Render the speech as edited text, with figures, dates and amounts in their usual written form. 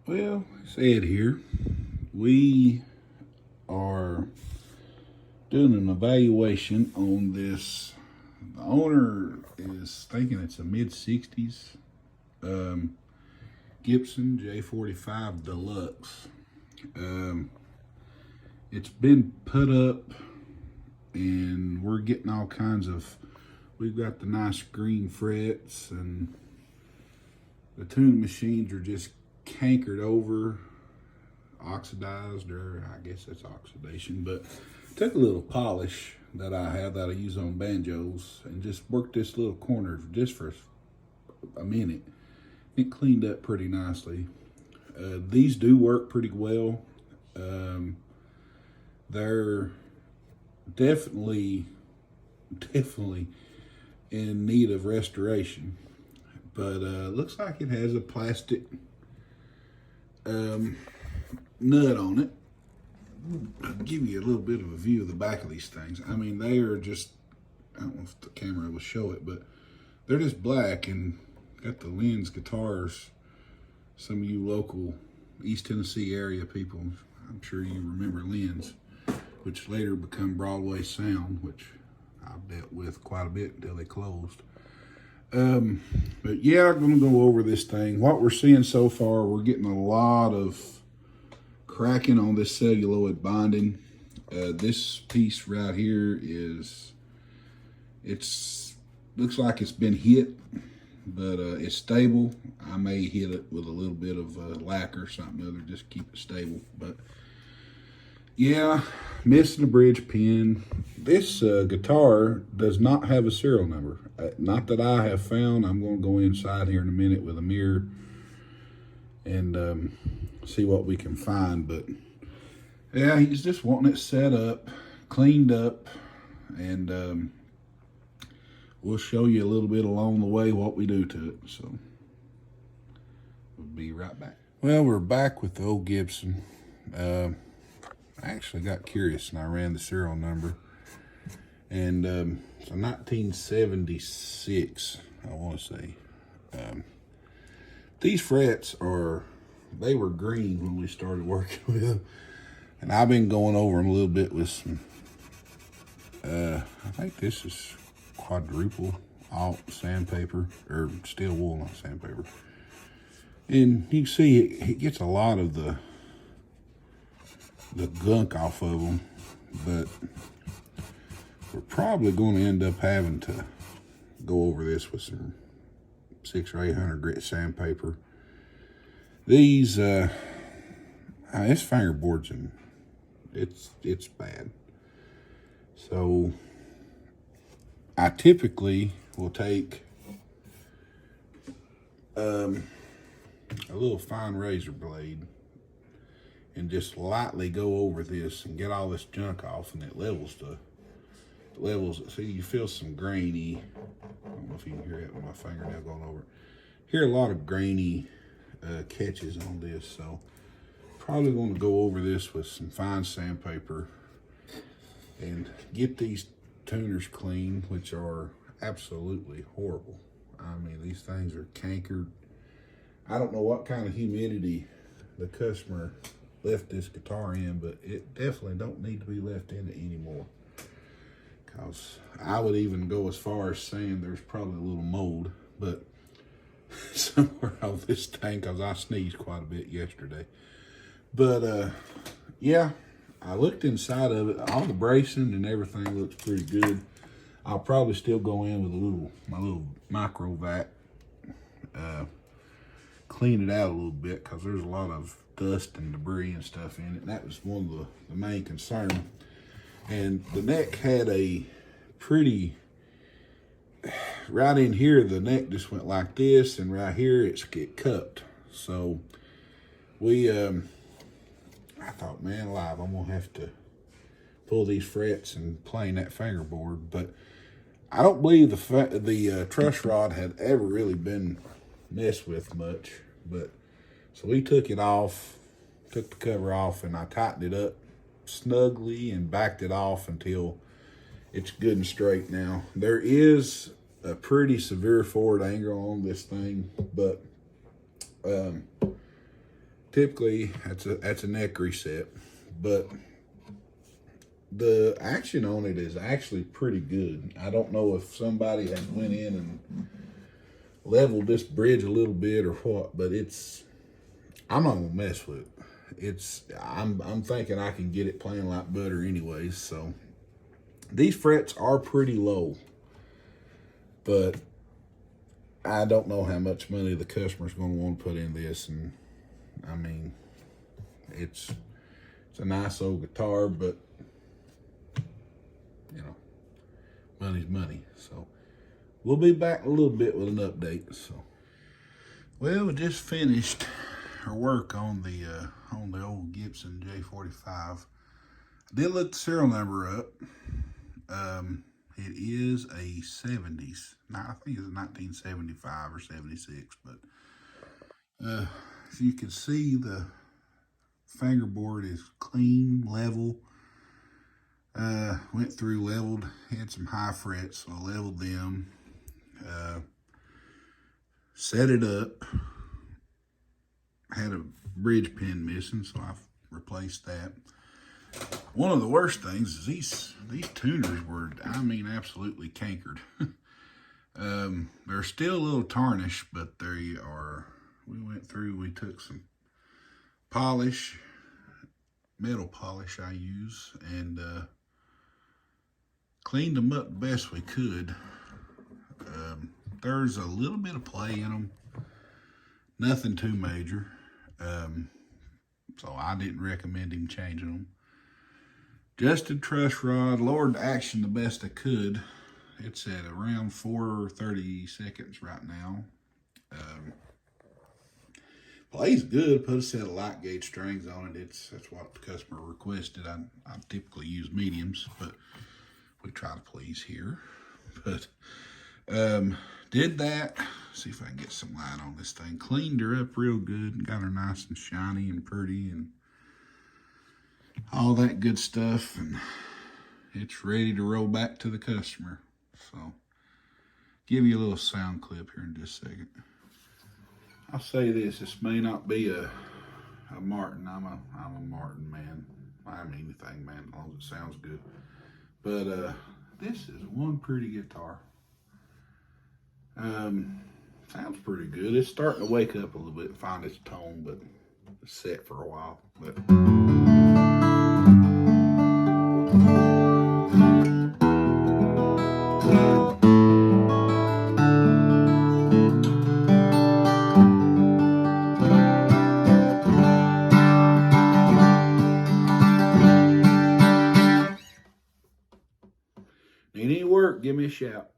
Well, said here, we are doing an evaluation on this. The owner is thinking it's a mid-60s Gibson J45 Deluxe. It's been put up and we're getting all kinds of, we've got the nice green frets and the tuning machines are just cankered over, oxidized, or I guess that's oxidation, but took a little polish that I have that I use on banjos and just worked this little corner just for a minute. It cleaned up pretty nicely. These do work pretty well. They're definitely in need of restoration, but looks like it has a plastic nut on it. I'll give you a little bit of a view of the back of these things. I mean, they are just, I don't know if the camera will show it, but they're just black and got the Lens guitars. Some of you local East Tennessee area people, I'm sure you remember Lens, which later become Broadway Sound, which I've dealt with quite a bit until they closed. But yeah, I'm gonna go over this thing. What we're seeing so far, we're getting a lot of cracking on this celluloid bonding. This piece right here looks like it's been hit, but it's stable. I may hit it with a little bit of lacquer or something other, just keep it stable. But yeah, missing a bridge pin. This guitar does not have a serial number. Not that I have found. I'm going to go inside here in a minute with a mirror and see what we can find. But yeah, he's just wanting it set up, cleaned up, and we'll show you a little bit along the way what we do to it. So we'll be right back. Well, we're back with the old Gibson. I actually got curious and I ran the serial number, and it's a 1976, I want to say. These frets they were green when we started working with them, and I've been going over them a little bit with some I think this is quadruple alt sandpaper, or steel wool, not sandpaper, and you can see it gets a lot of the gunk off of them, but we're probably going to end up having to go over this with some 600 or 800 grit sandpaper. These this fingerboard's and it's bad, so I typically will take a little fine razor blade and just lightly go over this and get all this junk off, and it levels it. See, you feel some grainy, I don't know if you can hear it with my fingernail going over it. Hear a lot of grainy catches on this, so probably going to go over this with some fine sandpaper and get these tuners clean, which are absolutely horrible. I mean, these things are cankered. I don't know what kind of humidity the customer left this guitar in, but it definitely don't need to be left in it anymore, because I would even go as far as saying there's probably a little mold, but somewhere on this thing, because I sneezed quite a bit yesterday. But yeah, I looked inside of it. All the bracing and everything looks pretty good. I'll probably still go in with my little micro vac, clean it out a little bit, because there's a lot of dust and debris and stuff in it, and that was one of the main concern. And the neck had a pretty, right in here, the neck just went like this, and right here it cupped. So we I thought, man alive, I'm gonna have to pull these frets and plane that fingerboard. But I don't believe the truss rod had ever really been messed with much. But so we took it off, took the cover off, and I tightened it up snugly and backed it off until it's good and straight now. There is a pretty severe forward angle on this thing, but typically that's a neck reset, but the action on it is actually pretty good. I don't know if somebody has went in and leveled this bridge a little bit or what, but I'm not gonna mess with it. I'm thinking I can get it playing like butter anyways. So these frets are pretty low, but I don't know how much money the customer's gonna want to put in this. And I mean, it's a nice old guitar, but you know, money's money. So we'll be back in a little bit with an update. So, well, we just finished our work on the old Gibson J45. I did look the serial number up. It is a 70s. Now, I think it's a 1975 or 76, but as you can see, the fingerboard is clean, level. Went through, leveled, had some high frets, so I leveled them. Set it up. Had a bridge pin missing, so I replaced that. One of the worst things is these tuners were, I mean, absolutely cankered. They're still a little tarnished, but they are. We took some polish, metal polish I use, and cleaned them up the best we could. There's a little bit of play in them, nothing too major. So I didn't recommend him changing them. Adjusted truss rod, lowered the action the best I could. It's at around 4:30 seconds right now. Plays good. Put a set of light gauge strings on it. That's what the customer requested. I typically use mediums, but we try to please here. But did that. See if I can get some light on this thing. Cleaned her up real good. Got her nice and shiny and pretty and all that good stuff. And it's ready to roll back to the customer. So, give you a little sound clip here in just a second. I'll say this may not be a Martin. I'm a Martin man. I'm anything, man, as long as it sounds good. But this is one pretty guitar. Sounds pretty good. It's starting to wake up a little bit, find its tone, but it's set for a while. But need any work, give me a shout.